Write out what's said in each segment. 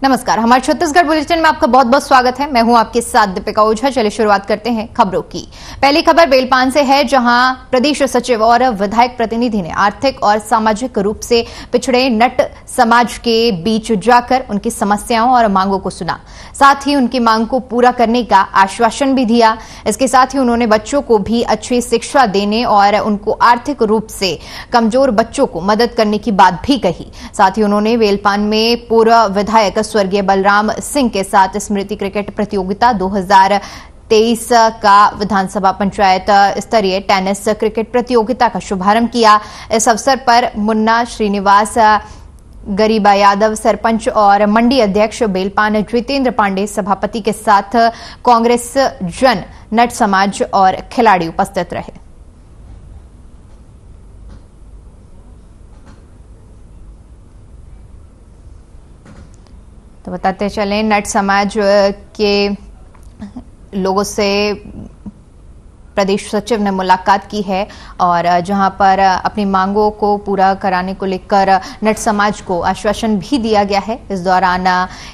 नमस्कार, हमारे छत्तीसगढ़ बुलेटिन में आपका बहुत बहुत स्वागत है। मैं हूं आपके साथ दीपिका ओझा। चलिए शुरुआत करते हैं खबरों की। पहली खबर बेलपान से है, जहां प्रदेश सचिव और विधायक प्रतिनिधि ने आर्थिक और सामाजिक रूप से पिछड़े नट समाज के बीच जाकर उनकी समस्याओं और मांगों को सुना, साथ ही उनकी मांग को पूरा करने का आश्वासन भी दिया। इसके साथ ही उन्होंने बच्चों को भी अच्छी शिक्षा देने और उनको आर्थिक रूप से कमजोर बच्चों को मदद करने की बात भी कही। साथ ही उन्होंने बेलपान में पूर्व विधायक स्वर्गीय बलराम सिंह के साथ स्मृति क्रिकेट प्रतियोगिता 2023 का विधानसभा पंचायत स्तरीय टेनिस क्रिकेट प्रतियोगिता का शुभारंभ किया। इस अवसर पर मुन्ना श्रीनिवास गरीबा यादव सरपंच और मंडी अध्यक्ष बेलपान जितेंद्र पांडे सभापति के साथ कांग्रेस जन नट समाज और खिलाड़ी उपस्थित रहे। तो बताते चलें, नट समाज के लोगों से प्रदेश सचिव ने मुलाकात की है और जहां पर अपनी मांगों को पूरा कराने को लेकर नट समाज को आश्वासन भी दिया गया है। इस दौरान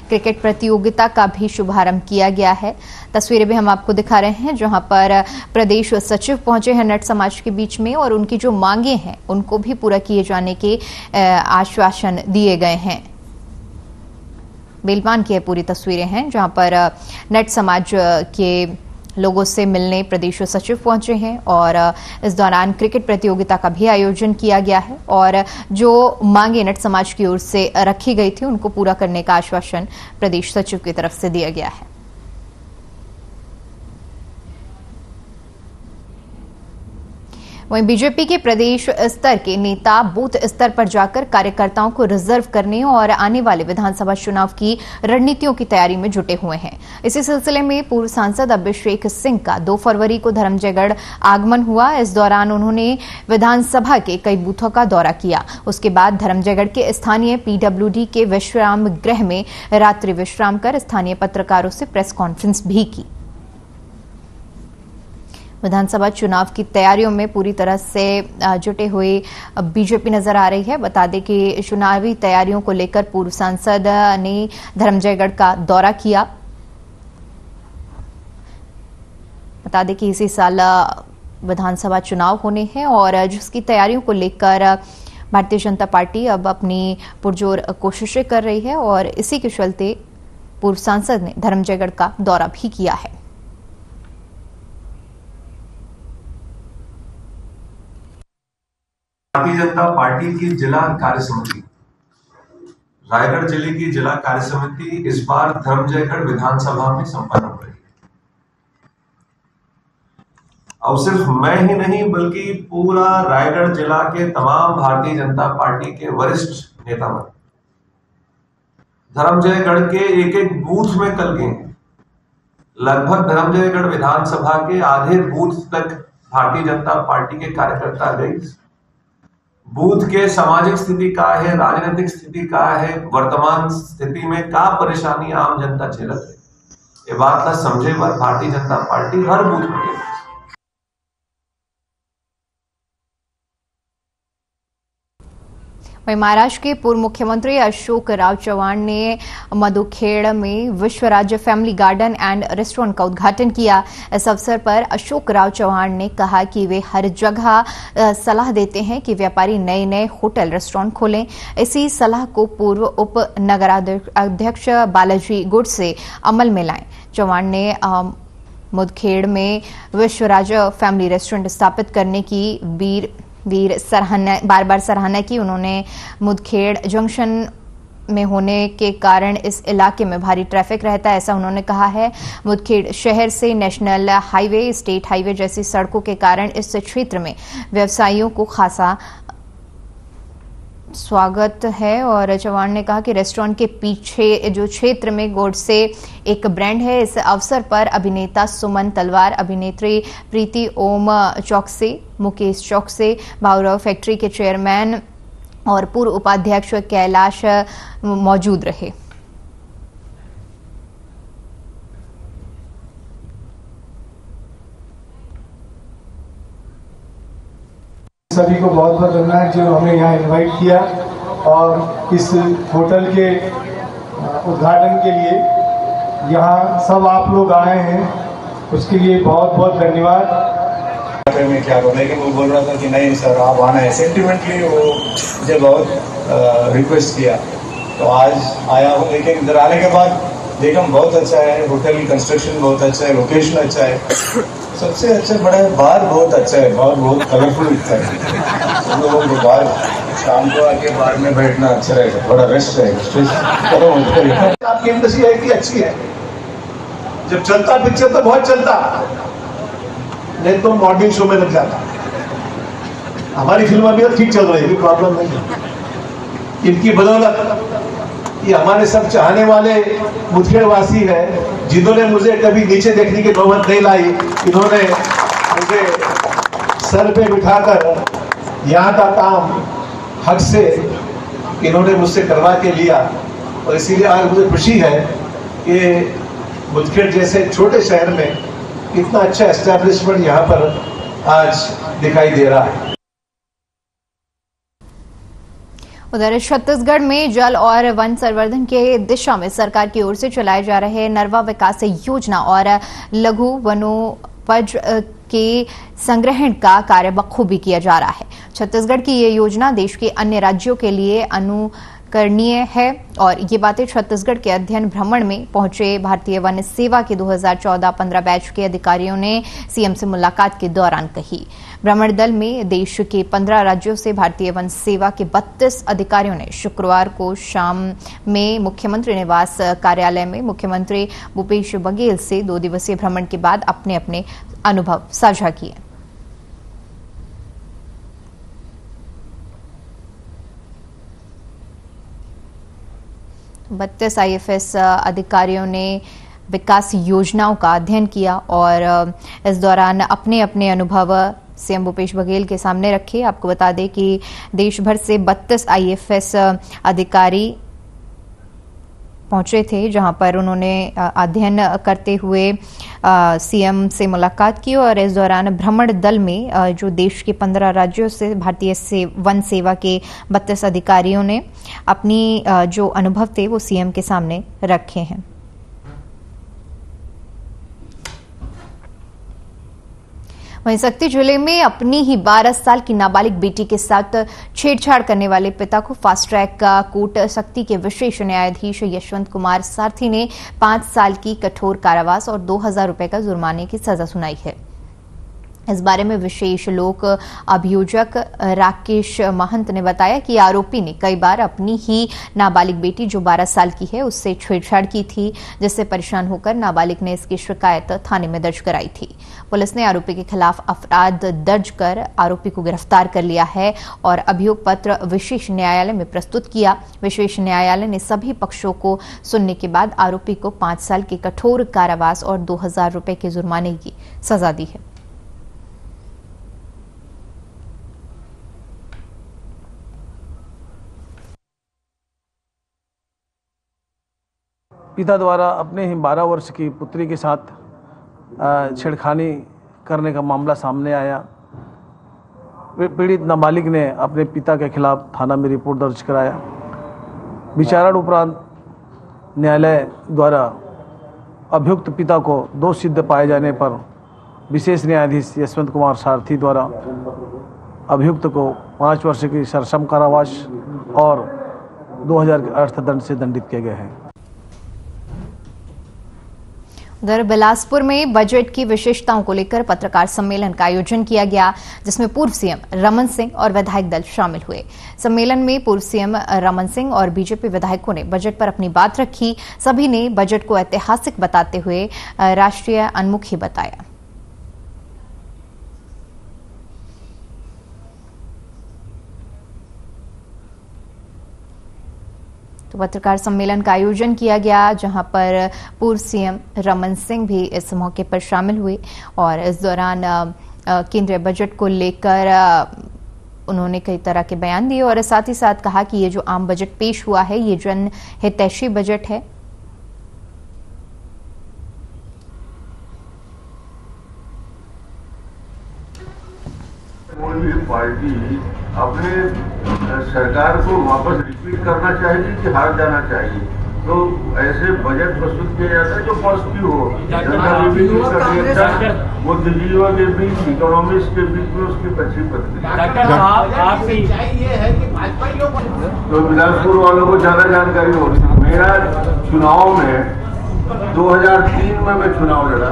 क्रिकेट प्रतियोगिता का भी शुभारंभ किया गया है। तस्वीरें भी हम आपको दिखा रहे हैं, जहां पर प्रदेश सचिव पहुंचे हैं नट समाज के बीच में और उनकी जो मांगे हैं उनको भी पूरा किए जाने के आश्वासन दिए गए हैं। बेलपान की पूरी तस्वीरें हैं, जहां पर नट समाज के लोगों से मिलने प्रदेश सचिव पहुंचे हैं और इस दौरान क्रिकेट प्रतियोगिता का भी आयोजन किया गया है और जो मांगे नट समाज की ओर से रखी गई थी उनको पूरा करने का आश्वासन प्रदेश सचिव की तरफ से दिया गया है। वहीं बीजेपी के प्रदेश स्तर के नेता बूथ स्तर पर जाकर कार्यकर्ताओं को रिजर्व करने और आने वाले विधानसभा चुनाव की रणनीतियों की तैयारी में जुटे हुए हैं। इसी सिलसिले में पूर्व सांसद अभिषेक सिंह का 2 फरवरी को धर्मजयगढ़ आगमन हुआ। इस दौरान उन्होंने विधानसभा के कई बूथों का दौरा किया। उसके बाद धर्मजयगढ़ के स्थानीय पीडब्ल्यूडी के विश्राम गृह में रात्रि विश्राम कर स्थानीय पत्रकारों से प्रेस कॉन्फ्रेंस भी की। विधानसभा चुनाव की तैयारियों में पूरी तरह से जुटे हुए बीजेपी नजर आ रही है। बता दें कि चुनावी तैयारियों को लेकर पूर्व सांसद ने धर्मजयगढ़ का दौरा किया। बता दें कि इसी साल विधानसभा चुनाव होने हैं और जिसकी तैयारियों को लेकर भारतीय जनता पार्टी अब अपनी पुरजोर कोशिशें कर रही है और इसी के चलते पूर्व सांसद ने धर्मजयगढ़ का दौरा भी किया है। भारतीय जनता पार्टी की जिला कार्य समिति, रायगढ़ जिले की जिला कार्य समिति इस बार धर्मजयगढ़ विधानसभा में संपन्न हो रही है। और सिर्फ मैं ही नहीं बल्कि पूरा रायगढ़ जिला के तमाम भारतीय जनता पार्टी के वरिष्ठ नेतागण धर्मजयगढ़ के एक एक बूथ में कल गए हैं। लगभग धर्मजयगढ़ विधानसभा के आधे बूथ तक भारतीय जनता पार्टी के कार्यकर्ता गए। बूथ के सामाजिक स्थिति का है, राजनीतिक स्थिति का है, वर्तमान स्थिति में का परेशानी आम जनता झेलत है, ये बात ला समझे बर भारतीय जनता पार्टी हर बूथ में गई। महाराष्ट्र के पूर्व मुख्यमंत्री अशोक राव चव्हाण ने मधुखेड़ में विश्व राज्य फैमिली गार्डन एंड रेस्टोरेंट का उद्घाटन किया। इस अवसर पर अशोक राव चव्हाण ने कहा कि वे हर जगह सलाह देते हैं कि व्यापारी नए नए होटल रेस्टोरेंट खोलें। इसी सलाह को पूर्व उप नगराध्यक्ष बालाजी गुड से अमल में लाएं। चव्हाण ने मुदखेड़ में विश्व राज्य फैमिली रेस्टोरेंट स्थापित करने की बार बार सराहना की। उन्होंने मुदखेड़ जंक्शन में होने के कारण इस इलाके में भारी ट्रैफिक रहता है, ऐसा उन्होंने कहा है। मुदखेड़ शहर से नेशनल हाईवे, स्टेट हाईवे जैसी सड़कों के कारण इस क्षेत्र में व्यवसायियों को खासा स्वागत है। और चव्हाण ने कहा कि रेस्टोरेंट के पीछे जो क्षेत्र में गोडसे एक ब्रांड है। इस अवसर पर अभिनेता सुमन तलवार, अभिनेत्री प्रीति ओम चौकसे, मुकेश चौकसे, भाऊराव फैक्ट्री के चेयरमैन और पूर्व उपाध्यक्ष कैलाश मौजूद रहे। सभी को बहुत बहुत धन्यवाद जो हमें यहाँ इनवाइट किया और इस होटल के उद्घाटन के लिए यहाँ सब आप लोग आए हैं, उसके लिए बहुत बहुत धन्यवाद। मैं क्या बोला कि वो बोल रहा था कि नहीं सर आप आना है, सेंटिमेंटली वो मुझे बहुत रिक्वेस्ट किया तो आज आया हूँ। लेकिन इधर आने के बाद देखा बहुत अच्छा है, होटल कंस्ट्रक्शन बहुत अच्छा है, लोकेशन अच्छा है, सबसे अच्छा बड़ा है, बाहर बहुत अच्छा है, बाहर बहुत कलरफुल दिखता है। हम लोगों को बाहर शाम को आके बाहर में बैठना अच्छा रहेगा, थोड़ा रेस्ट रहेगा, स्ट्रेस कम हो जाएगा। आपकी इंडस्ट्री है कि अच्छी है, जब चलता पिक्चर तो बहुत चलता, नहीं तो मॉर्निंग शो में लग जाता। हमारी फिल्म अभी ठीक चल रही है, प्रॉब्लम नहीं है। इनकी बदौलत ये हमारे सब चाहने वाले मुठभेड़ वासी है, जिन्होंने मुझे कभी नीचे देखने की नौबत नहीं लाई, इन्होंने मुझे सर पे बिठाकर यहाँ का काम हक से इन्होंने मुझसे करवा के लिया। और इसीलिए आज मुझे खुशी है कि मुठभेड़ जैसे छोटे शहर में इतना अच्छा एस्टैब्लिशमेंट यहाँ पर आज दिखाई दे रहा है। उधर छत्तीसगढ़ में जल और वन संवर्धन के दिशा में सरकार की ओर से चलाए जा रहे नरवा विकास योजना और लघु वनोपज के संग्रहण का कार्य बखूबी किया जा रहा है। छत्तीसगढ़ की ये योजना देश के अन्य राज्यों के लिए अनुकरणीय है और ये बातें छत्तीसगढ़ के अध्ययन भ्रमण में पहुंचे भारतीय वन सेवा के 2014-15 बैच के अधिकारियों ने सीएम से मुलाकात के दौरान कही। भ्रमण दल में देश के 15 राज्यों से भारतीय वन सेवा के 32 अधिकारियों ने शुक्रवार को शाम में मुख्यमंत्री निवास कार्यालय में मुख्यमंत्री भूपेश बघेल से 2 दिवसीय भ्रमण के बाद अपने अपने अनुभव साझा किए। बत्तीस आईएफएस अधिकारियों ने विकास योजनाओं का अध्ययन किया और इस दौरान अपने अपने अनुभव सीएम भूपेश बघेल के सामने रखे। आपको बता दें कि देश भर से 32 आईएफएस अधिकारी पहुंचे थे, जहां पर उन्होंने अध्ययन करते हुए सीएम से मुलाकात की और इस दौरान भ्रमण दल में जो देश के 15 राज्यों से भारतीय वन सेवा के 32 अधिकारियों ने अपनी जो अनुभव थे वो सीएम के सामने रखे हैं। वहीं सक्ती जिले में अपनी ही 12 साल की नाबालिग बेटी के साथ छेड़छाड़ करने वाले पिता को फास्ट ट्रैक का कोर्ट सक्ती के विशेष न्यायाधीश यशवंत कुमार सारथी ने 5 साल की कठोर कारावास और 2000 रुपए का जुर्माने की सजा सुनाई है। इस बारे में विशेष लोक अभियोजक राकेश महंत ने बताया कि आरोपी ने कई बार अपनी ही नाबालिग बेटी जो 12 साल की है उससे छेड़छाड़ की थी, जिससे परेशान होकर नाबालिग ने इसकी शिकायत थाने में दर्ज कराई थी। पुलिस ने आरोपी के खिलाफ अपराध दर्ज कर आरोपी को गिरफ्तार कर लिया है और अभियोग पत्र विशेष न्यायालय में प्रस्तुत किया। विशेष न्यायालय ने सभी पक्षों को सुनने के बाद आरोपी को 5 साल के कठोर कारावास और 2000 रुपए के जुर्माने की सजा दी है। पिता द्वारा अपने ही 12 वर्ष की पुत्री के साथ छेड़खानी करने का मामला सामने आया। पीड़ित नाबालिग ने अपने पिता के खिलाफ थाना में रिपोर्ट दर्ज कराया। विचारण उपरांत न्यायालय द्वारा अभियुक्त पिता को दोष सिद्ध पाए जाने पर विशेष न्यायाधीश यशवंत कुमार सारथी द्वारा अभियुक्त को 5 वर्ष की सश्रम कारावास और 2000 के अर्थदंड से दंडित किए गए हैं। उधर बिलासपुर में बजट की विशेषताओं को लेकर पत्रकार सम्मेलन का आयोजन किया गया, जिसमें पूर्व सीएम रमन सिंह और विधायक दल शामिल हुए। सम्मेलन में पूर्व सीएम रमन सिंह और बीजेपी विधायकों ने बजट पर अपनी बात रखी। सभी ने बजट को ऐतिहासिक बताते हुए राष्ट्रीय उन्मुखी बताया। तो पत्रकार सम्मेलन का आयोजन किया गया, जहां पर पूर्व सीएम रमन सिंह भी इस मौके पर शामिल हुए और इस दौरान केंद्रीय बजट को लेकर उन्होंने कई तरह के बयान दिए और साथ ही साथ कहा कि ये जो आम बजट पेश हुआ है ये जन हितैषी बजट है। कोई भी पार्टी अपने सरकार को वापस रिपीट करना चाहिए कि हार जाना चाहिए। तो ऐसे बजट प्रस्तुत किया जाता है जो पॉजिटिव हो, बुद्धिजीवियों के बीच, इकोनॉमिस्ट के बीच में उसकी अच्छी प्रतिक्रिया। तो बिलासपुर वालों को ज्यादा जानकारी होगी। मेरा चुनाव में 2003 में मैं चुनाव लड़ा,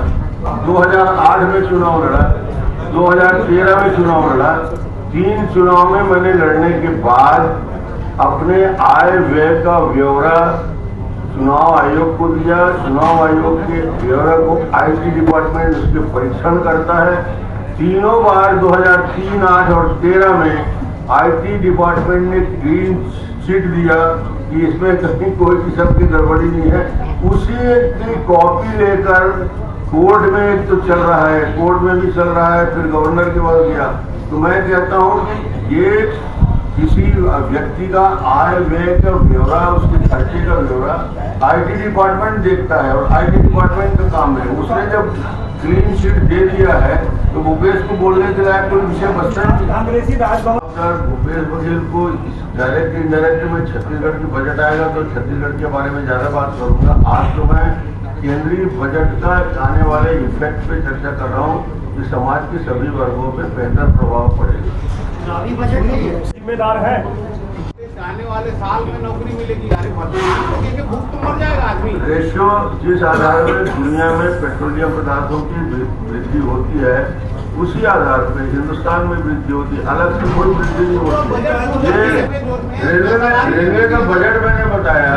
2008 में चुनाव लड़ा, 2013 में चुनाव लड़ा। 3 चुनाव में मैंने लड़ने के बाद अपने आय व्यय का ब्यौरा चुनाव आयोग को दिया। चुनाव आयोग के ब्यौरा को आईटी डिपार्टमेंट उसके परीक्षण करता है। तीनों बार 2003, 8 और 13 में आईटी डिपार्टमेंट ने ग्रीन चिट दिया कि इसमें कहीं कोई किस्म की गड़बड़ी नहीं है। उसी की कॉपी लेकर कोर्ट में एक तो चल रहा है, कोर्ट में भी चल रहा है, फिर गवर्नर के पास गया। तो मैं कहता हूं कि ये किसी व्यक्ति का आय व्यय का ब्यौरा, उसके खर्चे का ब्यौरा आईटी डिपार्टमेंट देखता है और आईटी डिपार्टमेंट का काम है। उसने जब क्लीन शीट दे दिया है तो भूपेश को बोलने के लायक कोई विषय बचता है। भूपेश बघेल को डायरेक्ट इनडायरेक्ट में छत्तीसगढ़ की बजट आएगा तो छत्तीसगढ़ के बारे में ज्यादा बात करूंगा। आज तो मैं केंद्रीय बजट का आने वाले इफेक्ट पे चर्चा कर रहा हूँ कि समाज के सभी वर्गों पे बेहतर प्रभाव पड़ेगा। जिम्मेदार है आने वाले साल में नौकरी मिलेगी, भूख तो मर जाएगा आदमी। रेशियो जिस आधार में दुनिया में पेट्रोलियम पदार्थों की वृद्धि होती है उसी आधार पे हिंदुस्तान में वृद्धि होती है, अलग से कोई वृद्धि नहीं होती। रेलवे का बजट मैंने बताया,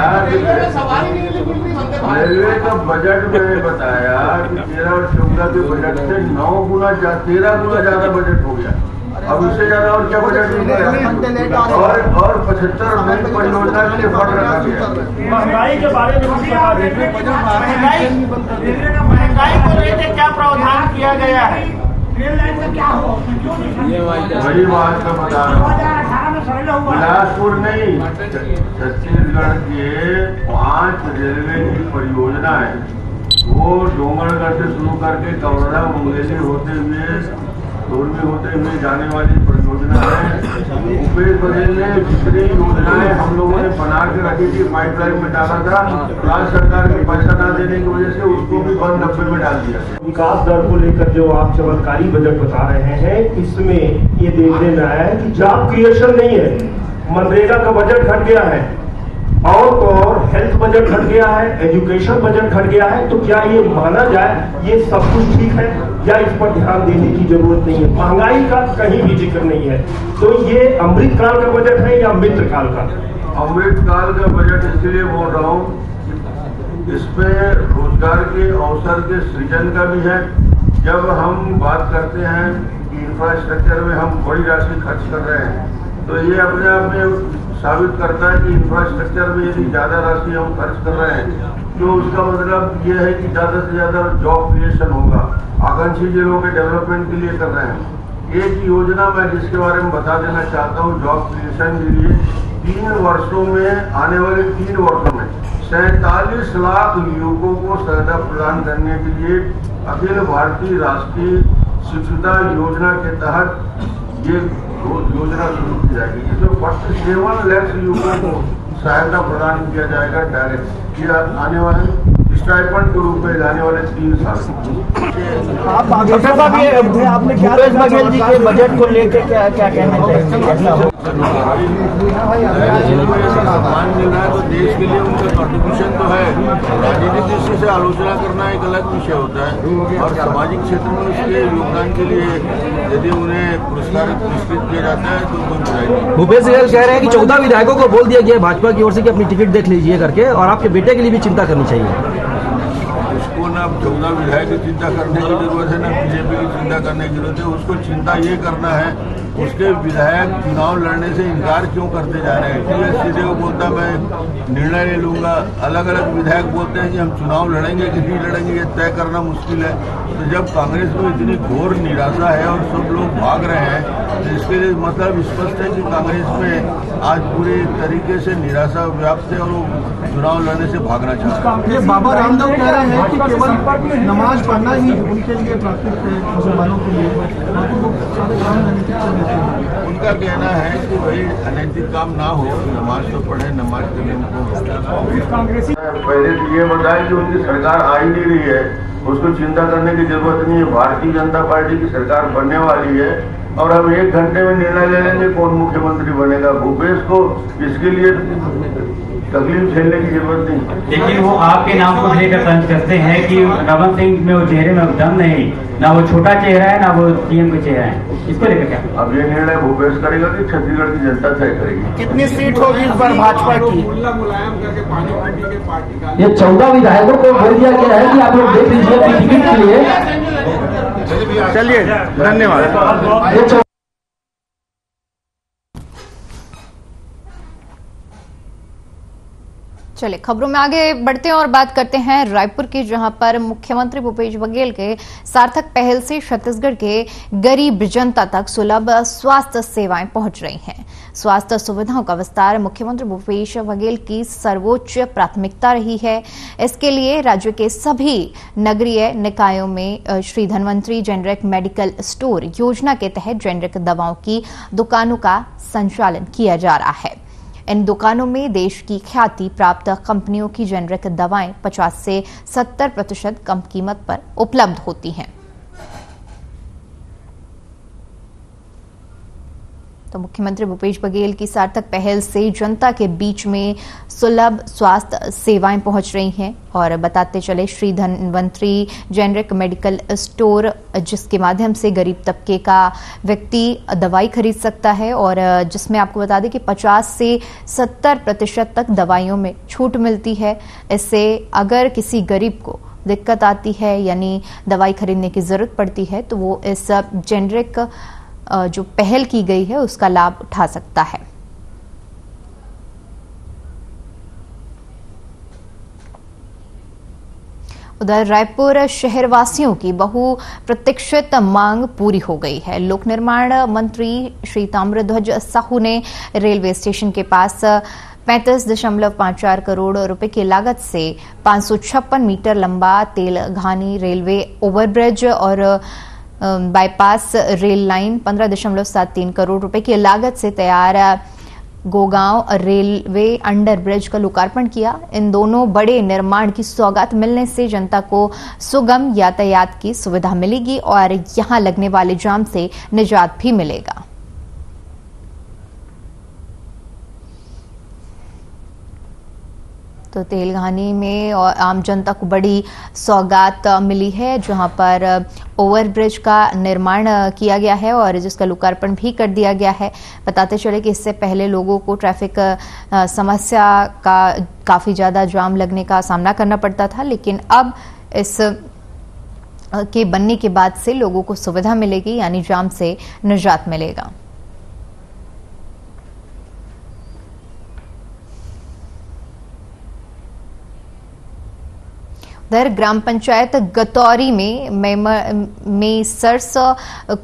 रेलवे का बजट मैंने बताया कि 13 और 14 के बजट से 9 गुना 13 गुना ज्यादा बजट हो गया। अब इससे ज्यादा और क्या बजट नहीं और 75 बैंक परियोजना के लिए फंड रखा गया। महंगाई के बारे में महंगाई को लेकर क्या प्रावधान किया गया है? रेल लाइन का क्या हो? वही बात मैं बता रहा हूँ। बिलासपुर नहीं, छत्तीसगढ़ के 5 रेलवे की परियोजना है, वो डोंगरगढ़ से शुरू करके कवर्धा मुंगेली होते हुए दोरमी होते हुए जाने वाली परियोजना है। भूपेश बघेल ने जितनी योजनाएं हम लोगों ने बना के रखी थी पाइपलाइन में डाला था, राज्य सरकार के पैसा न देने की वजह से उसको भी बंद डब्बे में डाल दिया। विकास दर को लेकर जो आप चमत्कारी बजट बता रहे हैं, इसमें ये देख लेना है कि जॉब क्रिएशन नहीं है। मनरेगा का बजट घट गया है और हेल्थ बजट घट गया है, एजुकेशन बजट घट गया है। तो क्या ये माना जाए ये सब कुछ ठीक है या इस पर ध्यान देने की जरूरत नहीं है? महंगाई का कहीं भी जिक्र नहीं है। तो ये अमृत काल का बजट है या मित्र काल का? अमृत काल का बजट इसलिए बोल रहा हूँ, इसमें रोजगार के अवसर के सृजन का भी है। जब हम बात करते हैं कि इंफ्रास्ट्रक्चर में हम बड़ी राशि खर्च कर रहे हैं, तो ये अपने आप में साबित करता है कि इंफ्रास्ट्रक्चर में यदि ज्यादा राशि हम खर्च कर रहे हैं तो उसका मतलब ये है कि ज्यादा से ज्यादा जॉब क्रिएशन होगा। आकांक्षी जिलों के डेवलपमेंट के लिए कर रहे हैं। एक योजना मैं जिसके बारे में बता देना चाहता हूँ जॉब क्रिएशन के लिए, 3 वर्षों में, आने वाले 3 वर्षों में 47 लाख युवकों को सहायता प्रदान करने के लिए अखिल भारतीय राष्ट्रीय शिक्षुता योजना के तहत ये योजना शुरू की जाएगी। इसमें 47 लाख युवकों को सहायता प्रदान किया जाएगा डायरेक्ट, ये आने वाले स्टाइपेंड के रूप में जाने वाले 3 साल। आपने क्या भूपेश बघेल जी के बजट को लेकर क्या कहना चाहिए? सम्मान मिल रहा है तो देश के लिए उनका कॉन्ट्रीब्यूशन तो है। राजनीतिक दृष्टि से आलोचना करना एक अलग विषय होता है और सामाजिक क्षेत्र में उसके योगदान के लिए यदि उन्हें पुरस्कार पुरस्कृत किया जाता है तो कोई बुराई नहीं। भूपेश बघेल कह रहे हैं कि 14 विधायकों को बोल दिया गया भाजपा की ओर से कि अपनी टिकट देख लीजिए करके, और आपके बेटे के लिए भी चिंता करनी चाहिए। उसको ना 14 विधायक की चिंता करने की जरूरत है, ना बीजेपी की चिंता करने की जरूरत है। उसको चिंता ये करना है उसके विधायक चुनाव लड़ने से इनकार क्यों करते जा रहे हैं। टीएस सीधे को बोलता मैं निर्णय ले लूंगा, अलग अलग विधायक बोलते हैं कि हम चुनाव लड़ेंगे कि नहीं लड़ेंगे ये तय करना मुश्किल है। तो जब कांग्रेस में इतनी घोर निराशा है और सब लोग भाग रहे हैं तो इसके लिए मतलब स्पष्ट है कि कांग्रेस में आज पूरी तरीके से निराशा व्याप्त है और वो चुनाव लड़ने से भागना चाहते हैं। बाबा रामदेव कह रहे हैं कि केवल नमाज पढ़ना ही उनके लिए प्राथमिक है मुसलमानों के लिए। उनका कहना है कि भाई अनैतिक काम ना हो, नमाज तो पढ़े, नमाज के लिए उनको पहले तो ये बताएं कि उनकी सरकार आ ही नहीं रही है, उसको चिंता करने की जरूरत नहीं है। भारतीय जनता पार्टी की सरकार बनने वाली है और हम 1 घंटे में निर्णय ले लेंगे कौन मुख्यमंत्री बनेगा। भूपेश को इसके लिए तकलीफ झेलने की जरूरत नहीं। लेकिन वो आपके नाम को लेकर तंज करते हैं कि रमन सिंह में वो चेहरे में दम नहीं, ना वो छोटा चेहरा है, ना वो सीएम का चेहरा है। इसको लेकर क्या अब ये निर्णय भूपेश करेगा कि छत्तीसगढ़ की जनता तय करेगी। कितनी सीट होगी इस बार भाजपा की? मुलायम करके पार्टी का ये 14 विधायकों को बोल दिया गया है कि आप लोग देख लीजिए टिकट के लिए। चलिए, धन्यवाद। चलिए खबरों में आगे बढ़ते हैं और बात करते हैं रायपुर की, जहां पर मुख्यमंत्री भूपेश बघेल के सार्थक पहल से छत्तीसगढ़ के गरीब जनता तक सुलभ स्वास्थ्य सेवाएं पहुंच रही हैं। स्वास्थ्य सुविधाओं का विस्तार मुख्यमंत्री भूपेश बघेल की सर्वोच्च प्राथमिकता रही है। इसके लिए राज्य के सभी नगरीय निकायों में Shri Dhanvantari generic medical store योजना के तहत जेनरिक दवाओं की दुकानों का संचालन किया जा रहा है। इन दुकानों में देश की ख्याति प्राप्त कंपनियों की जेनरिक दवाएं 50 से 70% कम कीमत पर उपलब्ध होती हैं। तो मुख्यमंत्री भूपेश बघेल की सार्थक पहल से जनता के बीच में सुलभ स्वास्थ्य सेवाएं पहुंच रही हैं। और बताते चले Shri Dhanvantari generic medical store, जिसके माध्यम से गरीब तबके का व्यक्ति दवाई खरीद सकता है और जिसमें आपको बता दें कि 50 से 70% तक दवाइयों में छूट मिलती है। इससे अगर किसी गरीब को दिक्कत आती है यानी दवाई खरीदने की जरूरत पड़ती है तो वो इस जेनरिक जो पहल की गई है उसका लाभ उठा सकता है। उधर रायपुर शहरवासियों की बहुप्रतीक्षित मांग पूरी हो गई है। लोक निर्माण मंत्री श्री ताम्रध्वज साहू ने रेलवे स्टेशन के पास 35.54 करोड़ रुपए की लागत से 556 मीटर लंबा तेलघानी रेलवे ओवरब्रिज और बाईपास रेल लाइन 15.73 करोड़ रुपए की लागत से तैयार गोगांव रेलवे अंडर ब्रिज का लोकार्पण किया। इन दोनों बड़े निर्माण की सौगात मिलने से जनता को सुगम यातायात की सुविधा मिलेगी और यहां लगने वाले जाम से निजात भी मिलेगा। तो तेलघानी में और आम जनता को बड़ी सौगात मिली है, जहां पर ओवरब्रिज का निर्माण किया गया है और जिसका लोकार्पण भी कर दिया गया है। बताते चले कि इससे पहले लोगों को ट्रैफिक समस्या का काफी ज्यादा जाम लगने का सामना करना पड़ता था, लेकिन अब इस के बनने के बाद से लोगों को सुविधा मिलेगी यानी जाम से निजात मिलेगा। उधर ग्राम पंचायत गतौरी में सर्स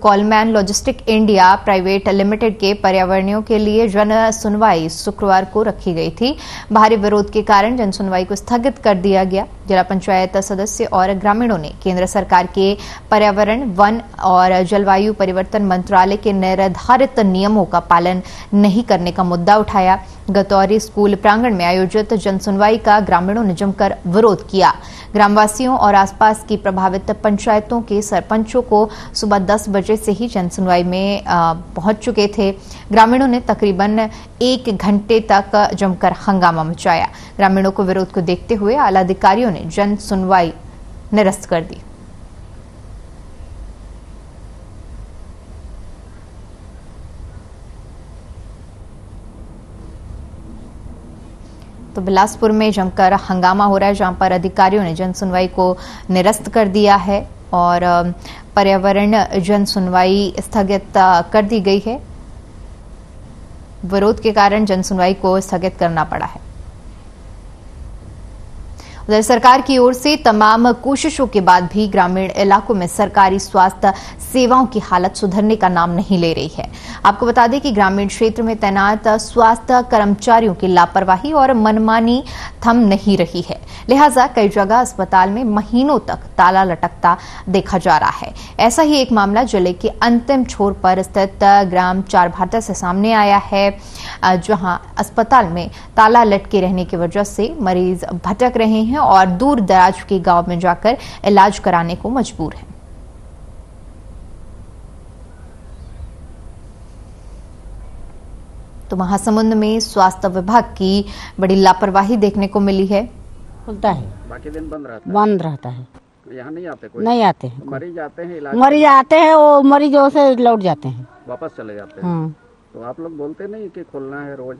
Coleman logistic India private limited के पर्यावरणियों के लिए जन सुनवाई शुक्रवार को रखी गई थी। भारी विरोध के कारण जन सुनवाई को स्थगित कर दिया गया। जिला पंचायत सदस्य और ग्रामीणों ने केंद्र सरकार के पर्यावरण, वन और जलवायु परिवर्तन मंत्रालय के निर्धारित नियमों का पालन नहीं करने का मुद्दा उठाया। गतौरी स्कूल प्रांगण में आयोजित जनसुनवाई का ग्रामीणों ने जमकर विरोध किया। ग्रामवासियों और आसपास की प्रभावित पंचायतों के सरपंचों को सुबह 10 बजे से ही जनसुनवाई में पहुंच चुके थे। ग्रामीणों ने तकरीबन 1 घंटे तक जमकर हंगामा मचाया। ग्रामीणों को विरोध को देखते हुए आला अधिकारियों ने जन सुनवाई निरस्त कर दी। तो बिलासपुर में जमकर हंगामा हो रहा है, जहां पर अधिकारियों ने जन सुनवाई को निरस्त कर दिया है और पर्यावरण जन सुनवाई स्थगित कर दी गई है। विरोध के कारण जन सुनवाई को स्थगित करना पड़ा है। उधर सरकार की ओर से तमाम कोशिशों के बाद भी ग्रामीण इलाकों में सरकारी स्वास्थ्य सेवाओं की हालत सुधरने का नाम नहीं ले रही है। आपको बता दें कि ग्रामीण क्षेत्र में तैनात स्वास्थ्य कर्मचारियों की लापरवाही और मनमानी थम नहीं रही है, लिहाजा कई जगह अस्पताल में महीनों तक ताला लटकता देखा जा रहा है। ऐसा ही एक मामला जिले के अंतिम छोर पर स्थित ग्राम चारभाटा से सामने आया है, जहां अस्पताल में ताला लटके रहने की वजह से मरीज भटक रहे हैं और दूर दराज के गांव में जाकर इलाज कराने को मजबूर हैं। तो महासमुंद में स्वास्थ्य विभाग की बड़ी लापरवाही देखने को मिली है। खुलता है, बाकी दिन बंद रहता है। यहाँ नहीं आते कोई? नहीं आते हैं। मरीज आते हैं, इलाज मरीज आते हैं, वो मरीजों से लौट जाते हैं, वापस चले जाते हैं। हाँ। तो आप लोग बोलते नहीं कि खोलना है रोज?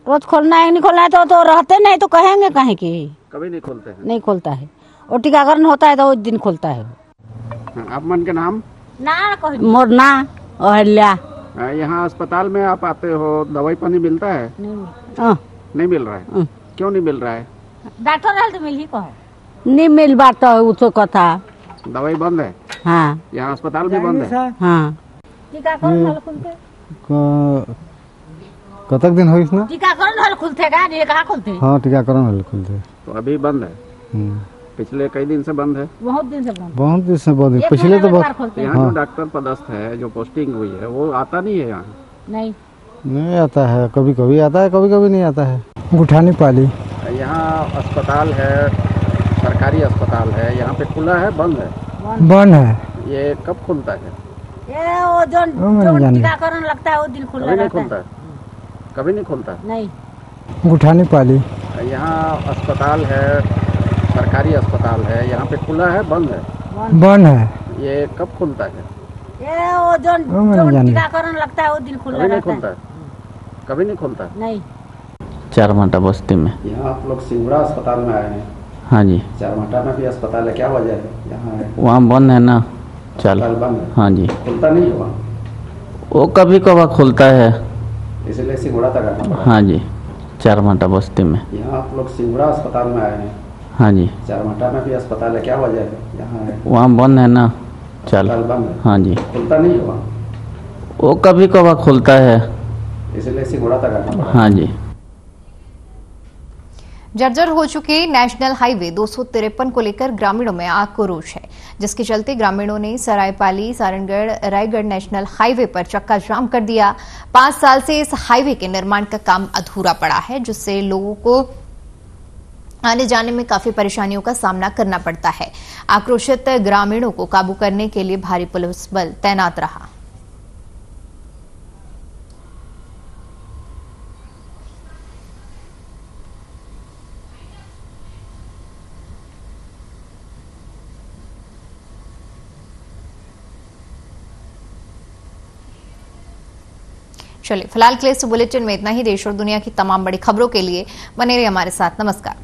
रोज खोलना है नहीं खोलना है तो रहते नहीं तो कहेंगे कहीं की कभी नहीं खोलते हैं? नहीं खोलता है। और टीकाकरण होता है तो उस दिन खोलता है। आप मन के नाम? मोरना अहल्या। यहाँ अस्पताल में आप आते हो, दवाई पानी मिलता है? नहीं मिल रहा है। क्यों नहीं मिल रहा है? डॉक्टर तो मिल ही कहो नहीं मिल बात उसको कथा दवाई बंद है। हाँ, यहाँ अस्पताल भी बंद है। हाँ। कतक दिन हो इसना? टीकाकरण खुलते कहाँ खुलते? हाँ, टीकाकरण खुलते। तो अभी बंद है? पिछले कई दिन से बंद है। बहुत दिन से बंद है। पिछले तो बहुत। यहाँ जो डॉक्टर पदस्थ है, जो पोस्टिंग हुई है, वो आता नहीं है यहाँ? नहीं आता है, कभी कभी आता है, कभी कभी नहीं आता है। गुठानी पाली यहाँ अस्पताल है, सरकारी अस्पताल है, यहाँ पे खुला है बंद है? बंद है। ये कब खुलता है? ये वो जो टीकाकरण लगता है वो दिन खुला रहता है। कभी नहीं खुलता? नहीं। गुठानी पाली यहाँ अस्पताल है, सरकारी अस्पताल है, यहाँ पे खुला है बंद है? बंद है। ये कब खुलता है? ये वो जो टीकाकरण लगता है वो दिन खुला रहता है। कभी नहीं खुलता? नहीं। चारमाटा बस्ती में। यहाँ आप लोग सिंगुड़ा अस्पताल में आए हैं? हाँ जी। चारमाटा में भी अस्पताल है, क्या वजह है यहाँ है? वहाँ बंद है ना, चल बंद है। हाँ जी। खुलता नहीं है वहाँ? वो कभी कभार खुलता है, इसलिए सिंगुड़ा तक आना पड़ा। हाँ जी, चारमाटा बस्ती में। यहाँ आप लोग सिंगुड़ा अस्पताल में आए हैं? हाँ जी। चारमाटा में भी अस्पताल है, क्या वजह है यहाँ है? वहाँ बंद है ना, चल बंद है। हाँ जी। खुलता नहीं है वहाँ? वो कभी कभार खुलता है, इसलिए सिंगुड़ा तक आना पड़ा। हाँ जी। जर्जर हो चुके नेशनल हाईवे 253 को लेकर ग्रामीणों में आक्रोश है, जिसके चलते ग्रामीणों ने सरायपाली सारनगढ़ रायगढ़ नेशनल हाईवे पर चक्का जाम कर दिया। 5 साल से इस हाईवे के निर्माण का काम अधूरा पड़ा है, जिससे लोगों को आने जाने में काफी परेशानियों का सामना करना पड़ता है। आक्रोशित ग्रामीणों को काबू करने के लिए भारी पुलिस बल तैनात रहा। चलिए फिलहाल के लिए इस बुलेटिन में इतना ही। देश और दुनिया की तमाम बड़ी खबरों के लिए बने रहिए हमारे साथ। नमस्कार।